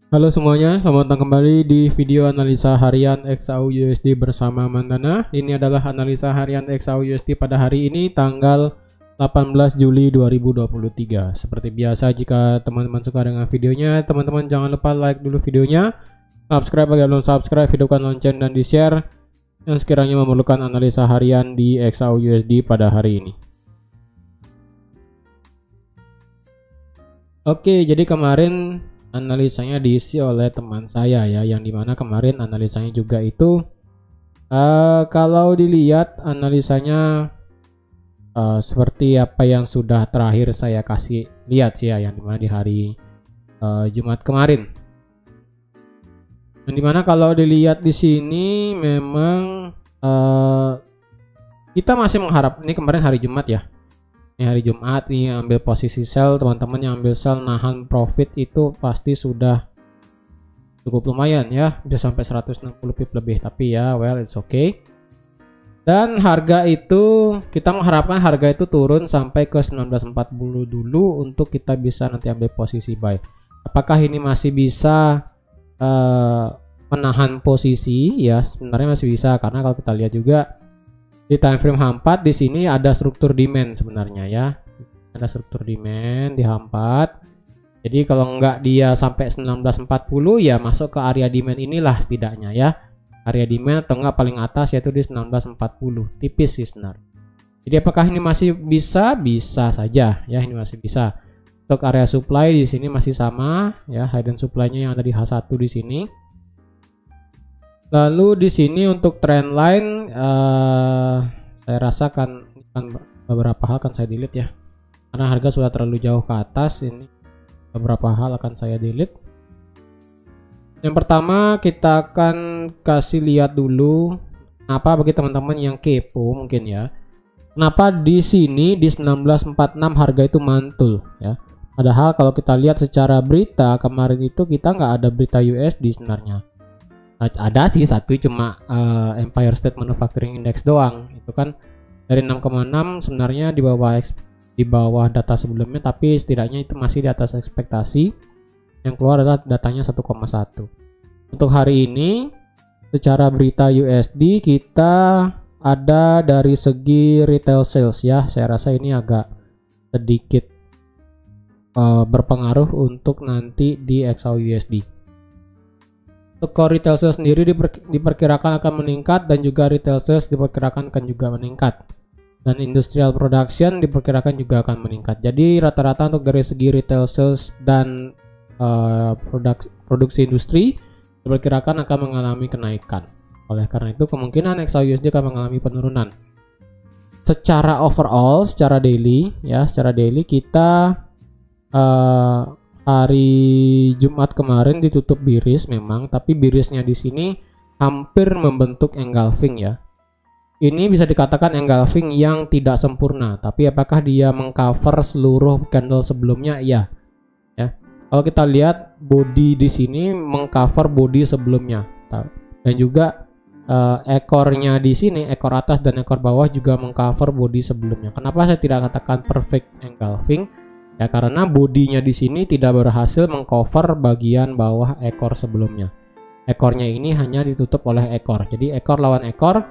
Halo semuanya, selamat datang kembali di video analisa harian XAU USD bersama Mandana. Ini adalah analisa harian XAU USD pada hari ini tanggal 18 Juli 2023. Seperti biasa, jika teman-teman suka dengan videonya, teman-teman jangan lupa like dulu videonya, subscribe bagi belum subscribe, hidupkan lonceng dan di-share yang sekiranya memerlukan analisa harian di XAU USD pada hari ini. Oke, jadi kemarin analisanya diisi oleh teman saya ya, yang dimana kemarin analisanya juga itu kalau dilihat analisanya seperti apa yang sudah terakhir saya kasih lihat sih ya, yang dimana di hari Jumat kemarin, yang dimana kalau dilihat di sini memang kita masih mengharap, ini kemarin hari Jumat ya, ini hari Jumat nih ambil posisi sell, teman-teman yang ambil sell nahan profit itu pasti sudah cukup lumayan ya, bisa sampai 160 pip lebih, tapi ya well it's okay. Dan harga itu kita mengharapkan harga itu turun sampai ke 1940 dulu untuk kita bisa nanti ambil posisi buy. Apakah ini masih bisa menahan posisi? Ya sebenarnya masih bisa, karena kalau kita lihat juga di time frame H4 di sini ada struktur demand sebenarnya ya. Ada struktur demand di H4. Jadi kalau enggak dia sampai 1940 ya masuk ke area demand inilah setidaknya ya. Area demand atau enggak paling atas yaitu di 1940. Tipis sih sebenarnya. Jadi apakah ini masih bisa? Bisa saja ya, ini masih bisa. Untuk area supply di sini masih sama ya, hidden supply-nya yang ada di H1 di sini. Lalu di sini untuk trend line saya rasa kan beberapa hal akan saya delete ya, karena harga sudah terlalu jauh ke atas. Ini beberapa hal akan saya delete. Yang pertama kita akan kasih lihat dulu apa bagi teman-teman yang kepo mungkin ya, kenapa di sini di 1946 harga itu mantul ya. Padahal kalau kita lihat secara berita kemarin itu kita nggak ada berita USD sebenarnya. Ada sih satu, cuma Empire State Manufacturing Index doang. Itu kan dari 6,6 sebenarnya di bawah data sebelumnya, tapi setidaknya itu masih di atas ekspektasi. Yang keluar adalah datanya 1,1. Untuk hari ini secara berita USD kita ada dari segi retail sales ya. Saya rasa ini agak sedikit berpengaruh untuk nanti di XAU USD. Untuk core retail sales sendiri diperkirakan akan meningkat, dan juga retail sales diperkirakan akan juga meningkat, dan industrial production diperkirakan juga akan meningkat. Jadi rata-rata untuk dari segi retail sales dan produksi industri diperkirakan akan mengalami kenaikan. Oleh karena itu kemungkinan XAU USD akan mengalami penurunan. Secara overall, secara daily ya, secara daily kita hari Jumat kemarin ditutup bearish memang, tapi bearishnya di sini hampir membentuk engulfing ya. Ini bisa dikatakan engulfing yang tidak sempurna, tapi apakah dia mengcover seluruh candle sebelumnya? Iya. Ya. Kalau kita lihat body di sini mengcover body sebelumnya, dan juga ekornya di sini, ekor atas dan ekor bawah juga mengcover body sebelumnya. Kenapa saya tidak katakan perfect engulfing? Ya karena bodinya di sini tidak berhasil mengcover bagian bawah ekor sebelumnya. Ekornya ini hanya ditutup oleh ekor. Jadi ekor lawan ekor.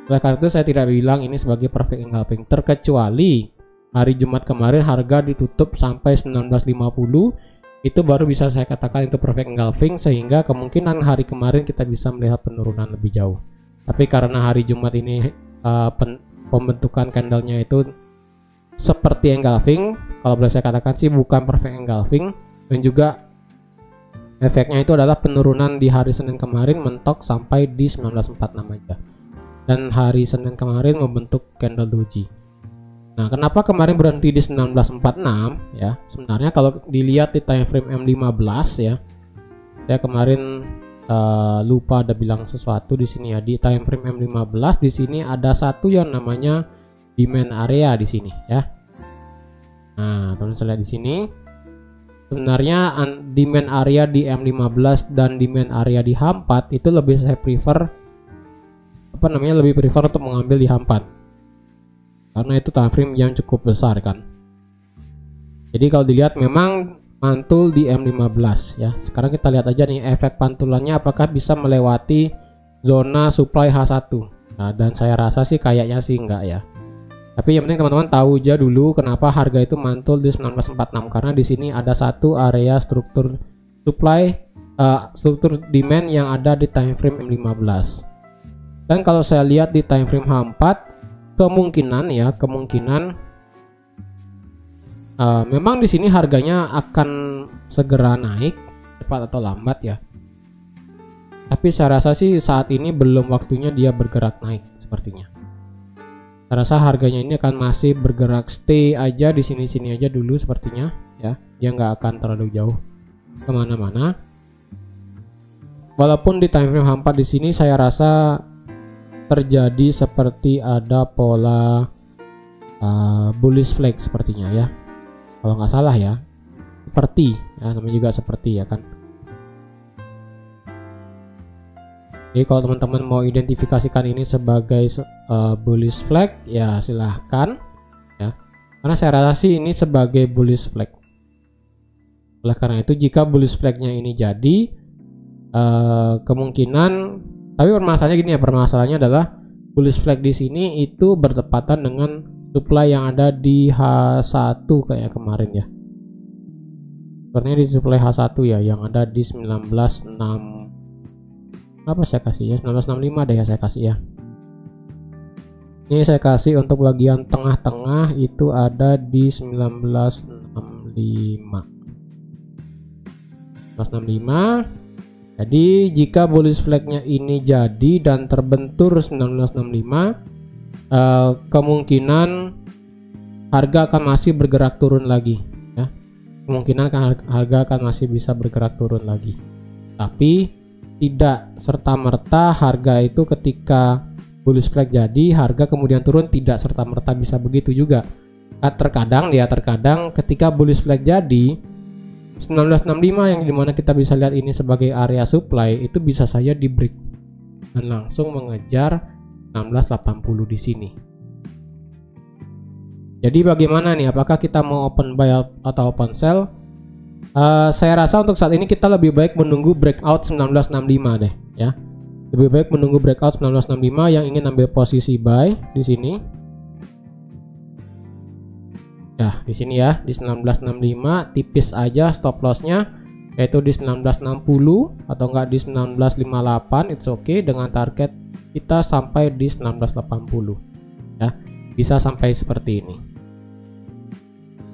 Oleh karena itu saya tidak bilang ini sebagai perfect engulfing, terkecuali hari Jumat kemarin harga ditutup sampai 1950, itu baru bisa saya katakan itu perfect engulfing, sehingga kemungkinan hari kemarin kita bisa melihat penurunan lebih jauh. Tapi karena hari Jumat ini pembentukan candlenya itu seperti engulfing, kalau boleh saya katakan sih bukan perfect engulfing, dan juga efeknya itu adalah penurunan di hari Senin kemarin mentok sampai di 1946 aja, dan hari Senin kemarin membentuk candle doji. Nah kenapa kemarin berhenti di 1946 ya, sebenarnya kalau dilihat di time frame M15 ya, saya kemarin lupa ada bilang sesuatu di sini ya. Di time frame M15 di sini ada satu yang namanya demand area di sini ya. Nah, teman-teman saya lihat di sini sebenarnya demand area di M15 dan demand area di H4 itu lebih saya prefer lebih prefer untuk mengambil di H4, karena itu time frame yang cukup besar kan. Jadi kalau dilihat memang mantul di M15 ya. Sekarang kita lihat aja nih efek pantulannya apakah bisa melewati zona supply H1. Nah, dan saya rasa sih kayaknya sih enggak ya. Tapi yang penting teman-teman tahu aja dulu kenapa harga itu mantul di 1946, karena di sini ada satu area struktur supply, struktur demand yang ada di time frame M15. Dan kalau saya lihat di time frame H4, kemungkinan memang di sini harganya akan segera naik cepat atau lambat ya. Tapi saya rasa sih saat ini belum waktunya dia bergerak naik sepertinya. Saya rasa harganya ini akan masih bergerak stay aja di sini-sini aja dulu sepertinya ya. Dia nggak akan terlalu jauh kemana-mana. Walaupun di time frame H4 di sini saya rasa terjadi seperti ada pola bullish flag sepertinya ya. Kalau nggak salah ya, seperti ya, namanya juga seperti ya kan. Jadi kalau teman-teman mau identifikasikan ini sebagai bullish flag ya silahkan ya, karena saya rasa sih ini sebagai bullish flag. Oleh karena itu jika bullish flagnya ini jadi kemungkinan, tapi permasalahannya gini ya, permasalahannya adalah bullish flag di sini itu bertepatan dengan supply yang ada di H1 kayak kemarin ya. Sepertinya di supply H1 ya yang ada di 19.6, apa saya kasih ya, 1965 deh ya saya kasih ya. Ini saya kasih untuk bagian tengah-tengah itu ada di 1965. Jadi jika bullish flagnya ini jadi dan terbentur 1965, kemungkinan harga akan masih bergerak turun lagi ya. Kemungkinan harga akan masih bisa bergerak turun lagi. Tapi tidak serta-merta harga itu ketika bullish flag jadi harga kemudian turun, tidak serta-merta bisa begitu juga. Terkadang ketika bullish flag jadi 1965 yang dimana kita bisa lihat ini sebagai area supply itu bisa saja di break dan langsung mengejar 1680 di sini. Jadi bagaimana nih, apakah kita mau open buy atau open sell? Saya rasa untuk saat ini kita lebih baik menunggu breakout 1965 deh ya. Lebih baik menunggu breakout 1965 yang ingin ambil posisi buy di sini. Ya, di sini ya, di 1965 tipis aja stop lossnya, yaitu di 1960 atau enggak di 1958, it's okay, dengan target kita sampai di 1980 ya, bisa sampai seperti ini.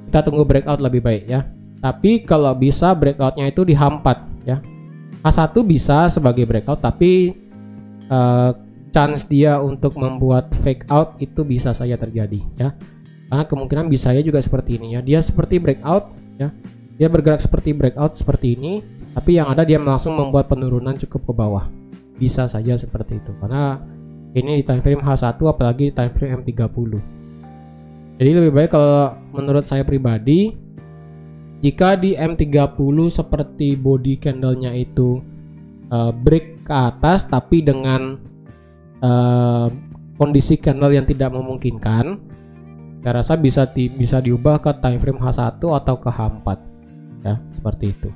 Kita tunggu breakout lebih baik ya. Tapi kalau bisa breakoutnya itu di H4 ya. H1 bisa sebagai breakout, tapi chance dia untuk membuat fake out itu bisa saja terjadi ya. Karena kemungkinan bisa ya juga seperti ini ya. Dia seperti breakout ya. Dia bergerak seperti breakout seperti ini, tapi yang ada dia langsung membuat penurunan cukup ke bawah. Bisa saja seperti itu. Karena ini di time frame H1 apalagi di time frame M30. Jadi lebih baik kalau menurut saya pribadi, jika di M30 seperti body candlenya itu break ke atas tapi dengan kondisi candle yang tidak memungkinkan, saya rasa bisa diubah ke time frame H1 atau ke H4 ya, seperti itu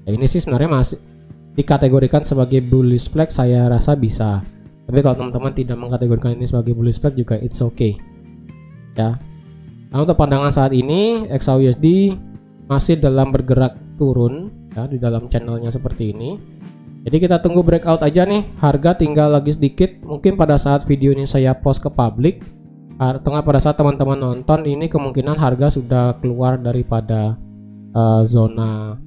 ya. Ini sih sebenarnya masih dikategorikan sebagai bullish flag, saya rasa bisa. Tapi kalau teman-teman tidak mengkategorikan ini sebagai bullish flag juga it's okay ya. Nah, untuk pandangan saat ini XAUUSD masih dalam bergerak turun ya, di dalam channelnya seperti ini. Jadi kita tunggu breakout aja nih. Harga tinggal lagi sedikit, mungkin pada saat video ini saya post ke publik atau pada saat teman-teman nonton ini, kemungkinan harga sudah keluar daripada zona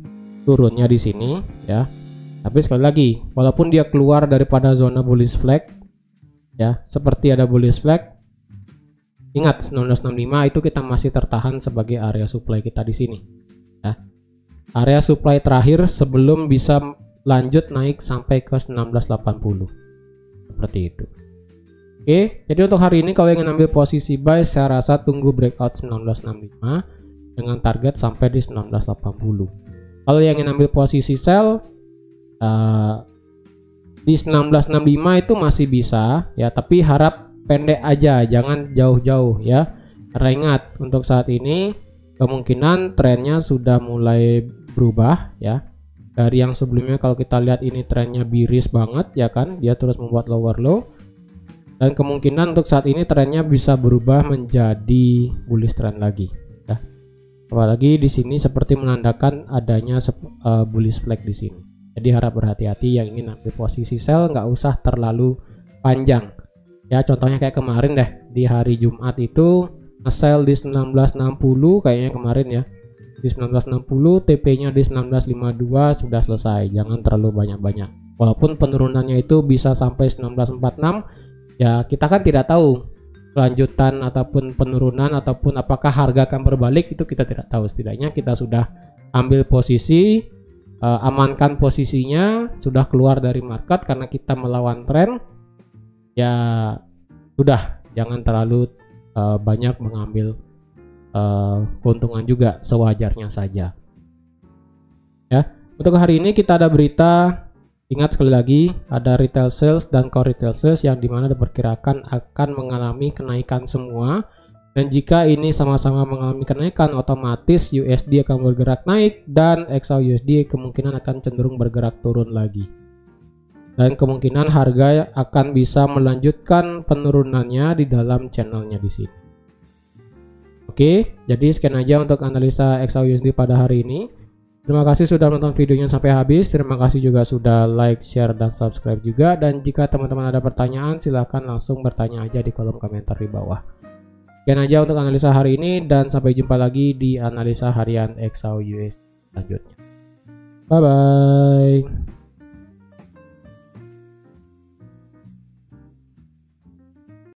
turunnya di sini ya. Tapi sekali lagi, walaupun dia keluar daripada zona bullish flag ya, seperti ada bullish flag, ingat 1965 itu kita masih tertahan sebagai area supply kita di sini ya. Area supply terakhir sebelum bisa lanjut naik sampai ke 1980 seperti itu. Oke, jadi untuk hari ini kalau ingin ambil posisi buy, saya rasa tunggu breakout 1965 dengan target sampai di 1980. Kalau yang ingin ambil posisi sell di 1965 itu masih bisa ya, tapi harap pendek aja, jangan jauh-jauh ya. Karena ingat untuk saat ini kemungkinan trennya sudah mulai berubah ya. Dari yang sebelumnya kalau kita lihat ini trennya bearish banget ya kan, dia terus membuat lower low. Dan kemungkinan untuk saat ini trennya bisa berubah menjadi bullish trend lagi ya. Apalagi di sini seperti menandakan adanya bullish flag di sini. Jadi harap berhati-hati yang ingin ambil posisi sell, nggak usah terlalu panjang. Ya contohnya kayak kemarin deh, di hari Jumat itu nge-sell di 1960 kayaknya kemarin ya. Di 1960, TP-nya di 1952 sudah selesai. Jangan terlalu banyak-banyak. Walaupun penurunannya itu bisa sampai 1946, ya kita kan tidak tahu kelanjutan ataupun penurunan ataupun apakah harga akan berbalik, itu kita tidak tahu. Setidaknya kita sudah ambil posisi, amankan posisinya, sudah keluar dari market karena kita melawan tren. Ya sudah, jangan terlalu banyak mengambil keuntungan juga, sewajarnya saja ya. Untuk hari ini kita ada berita, ingat sekali lagi ada retail sales dan core retail sales yang dimana diperkirakan akan mengalami kenaikan semua, dan jika ini sama-sama mengalami kenaikan otomatis USD akan bergerak naik dan XAUUSD kemungkinan akan cenderung bergerak turun lagi, dan kemungkinan harga akan bisa melanjutkan penurunannya di dalam channelnya di sini. Oke, jadi sekian aja untuk analisa XAUUSD pada hari ini. Terima kasih sudah menonton videonya sampai habis. Terima kasih juga sudah like, share, dan subscribe juga. Dan jika teman-teman ada pertanyaan, silahkan langsung bertanya aja di kolom komentar di bawah. Sekian aja untuk analisa hari ini, dan sampai jumpa lagi di analisa harian XAUUSD selanjutnya. Bye-bye.